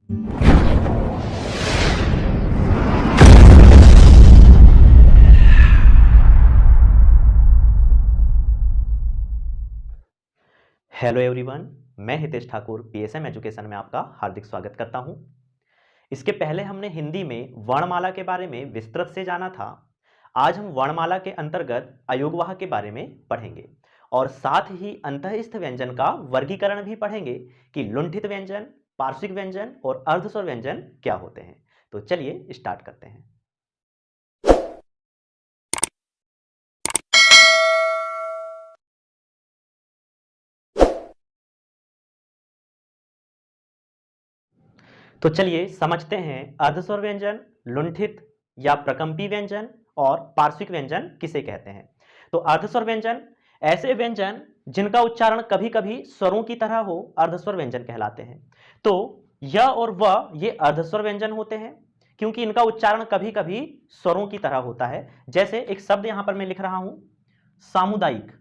Hello everyone, मैं Hitesh Thakur PSM education में आपका हार्दिक स्वागत करता हूं। इसके पहले हमने हिंदी में वर्णमाला के बारे में विस्तृत से जाना था। आज हम वर्णमाला के अंतर्गत अयोगवाह के बारे में पढ़ेंगे और साथ ही अंतःस्थ व्यंजन का वर्गीकरण भी पढ़ेंगे कि लुंठित व्यंजन, पार्श्विक व्यंजन और अर्धस्वर व्यंजन क्या होते हैं। तो चलिए स्टार्ट करते हैं। तो चलिए समझते हैं अर्धस्वर व्यंजन, लुंठित या प्रकंपी व्यंजन और पार्श्विक व्यंजन किसे कहते हैं। तो अर्धस्वर व्यंजन ऐसे व्यंजन जिनका उच्चारण कभी कभी स्वरों की तरह हो, अर्धस्वर व्यंजन कहलाते हैं। तो य और व ये अर्धस्वर व्यंजन होते हैं क्योंकि इनका उच्चारण कभी कभी स्वरों की तरह होता है। जैसे एक शब्द यहां पर मैं लिख रहा हूं, सामुदायिक।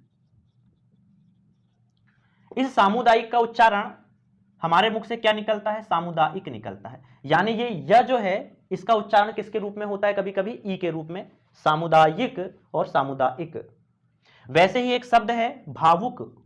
इस सामुदायिक का उच्चारण हमारे मुख से क्या निकलता है? सामुदायिक निकलता है। यानी ये य जो है इसका उच्चारण किसके रूप में होता है? कभी कभी ई के रूप में, सामुदायिक और सामुदायिक। वैसे ही एक शब्द है भावुक,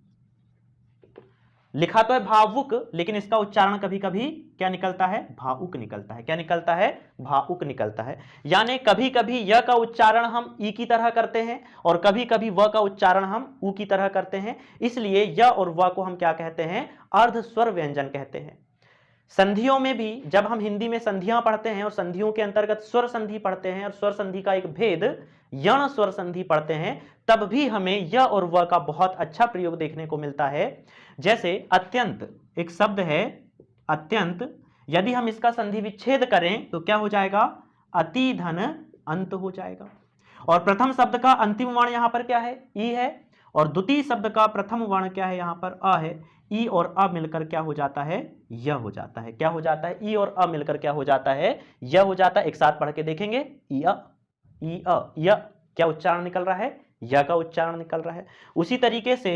लिखा तो है भावुक लेकिन इसका उच्चारण कभी कभी क्या निकलता है? भावुक निकलता है। क्या निकलता है? भावुक निकलता है। यानी कभी कभी य का उच्चारण हम ई की तरह करते हैं और कभी कभी व का उच्चारण हम उ की तरह करते हैं। इसलिए य और व को हम क्या कहते हैं? अर्धस्वर व्यंजन कहते हैं। संधियों में भी जब हम हिंदी में संधियां पढ़ते हैं और संधियों के अंतर्गत स्वर संधि पढ़ते हैं और स्वर संधि का एक भेद यण स्वर संधि पढ़ते हैं, तब भी हमें य और व का बहुत अच्छा प्रयोग देखने को मिलता है। जैसे अत्यंत, एक शब्द है अत्यंत, यदि हम इसका संधि विच्छेद करें तो क्या हो जाएगा? अति धन अंत हो जाएगा। और प्रथम शब्द का अंतिम वर्ण यहां पर क्या है? ई है। और द्वितीय शब्द का प्रथम वर्ण क्या है? यहां पर अ है। ई और अ मिलकर क्या हो जाता है? य हो जाता है। क्या हो जाता है? ई और अ मिलकर क्या हो जाता है? य हो जाता है। एक साथ पढ़ के देखेंगे, ई अ, ई अ, य। क्या उच्चारण निकल रहा है? य का उच्चारण निकल रहा है। उसी तरीके से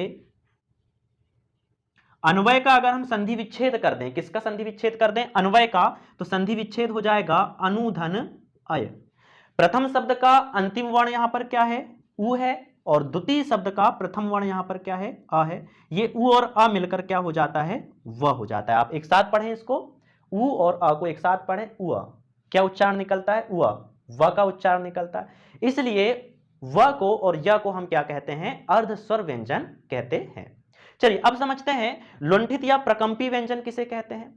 अन्वय का अगर हम संधि विच्छेद कर दें, किसका संधि विच्छेद कर दें? अन्वय का, तो संधि विच्छेद हो जाएगा अनुधन अय। प्रथम शब्द का अंतिम वर्ण यहां पर क्या है? उ है। और द्वितीय शब्द का प्रथम वर्ण यहां पर क्या है? अ है। ये उ और अ मिलकर क्या हो जाता है? व हो जाता है। आप एक साथ पढ़ें इसको, उ और अ को एक साथ पढ़ें, उ अ। क्या उच्चारण निकलता है? उ अ। व का उच्चारण निकलता है। इसलिए व को और य को हम क्या कहते हैं? अर्धस्वर व्यंजन कहते हैं। चलिए अब समझते हैं लुंठित या प्रकंपी व्यंजन किसे कहते हैं।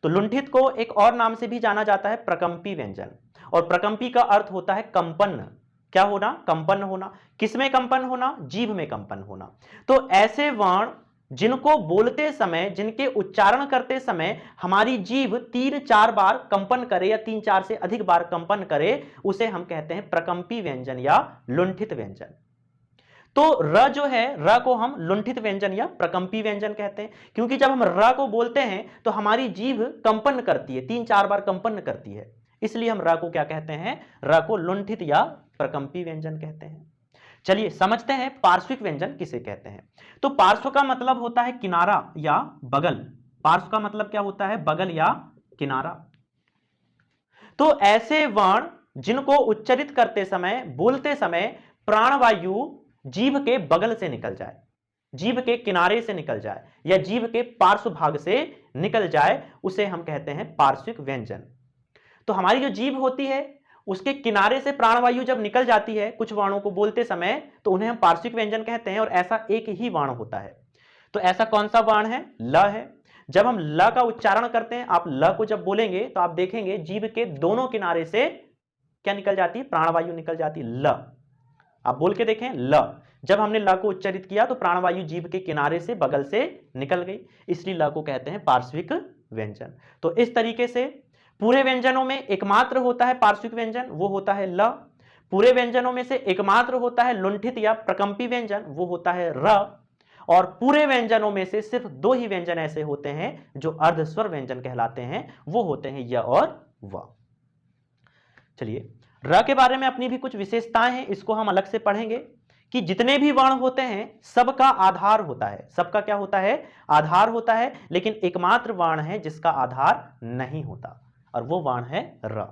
तो लुंठित को एक और नाम से भी जाना जाता है, प्रकंपी व्यंजन। और प्रकंपी का अर्थ होता है कंपन। क्या होना? कंपन होना। किसमें कंपन होना? जीभ में कंपन होना। तो ऐसे वर्ण जिनको बोलते समय, जिनके उच्चारण करते समय हमारी जीभ 3-4 बार कंपन करे या 3-4 से अधिक बार कंपन करे, उसे हम कहते हैं प्रकंपी व्यंजन या लुंठित व्यंजन। तो र जो है, र को हम लुंठित व्यंजन या प्रकंपी व्यंजन कहते हैं क्योंकि जब हम र को बोलते हैं तो हमारी जीभ कंपन करती है, 3-4 बार कंपन करती है। इसलिए हम र को क्या कहते हैं? र को लुंठित या प्रकंपी व्यंजन कहते हैं। चलिए समझते हैं पार्श्विक व्यंजन किसे कहते हैं। तो पार्श्व का मतलब होता है किनारा या बगल। पार्श्व का मतलब क्या होता है? बगल या किनारा। तो ऐसे वर्ण जिनको उच्चरित करते समय, बोलते समय प्राणवायु जीभ के बगल से निकल जाए, जीभ के किनारे से निकल जाए या जीभ के पार्श्व भाग से निकल जाए, उसे हम कहते हैं पार्श्विक व्यंजन। तो हमारी जो जीभ होती है उसके किनारे से प्राणवायु जब निकल जाती है कुछ वर्णों को बोलते समय, तो उन्हें हम पार्श्विक व्यंजन कहते हैं। और ऐसा एक ही वर्ण होता है। तो ऐसा कौन सा वर्ण है? ल है। जब हम ल का उच्चारण करते हैं, आप ल को जब बोलेंगे तो आप देखेंगे जीभ के दोनों किनारे से क्या निकल जाती है? प्राणवायु निकल जाती है। ल, आप बोल के देखें, ल। जब हमने ल को उच्चारित किया तो प्राणवायु जीभ के किनारे से, बगल से निकल गई, इसलिए ल को कहते हैं पार्श्विक व्यंजन। तो इस तरीके से पूरे व्यंजनों में एकमात्र होता है पार्श्विक व्यंजन, वो होता है ल। पूरे व्यंजनों में से एकमात्र होता है लुंठित या प्रकंपी व्यंजन, वो होता है र। और पूरे व्यंजनों में से सिर्फ 2 ही व्यंजन ऐसे होते हैं जो अर्धस्वर व्यंजन कहलाते हैं, वो होते हैं य और व। चलिए र के बारे में अपनी भी कुछ विशेषताएं हैं, इसको हम अलग से पढ़ेंगे कि जितने भी वर्ण होते हैं सबका आधार होता है, सबका क्या होता है, आधार होता है, लेकिन एकमात्र वर्ण है जिसका आधार नहीं होता और वो वर्ण है र।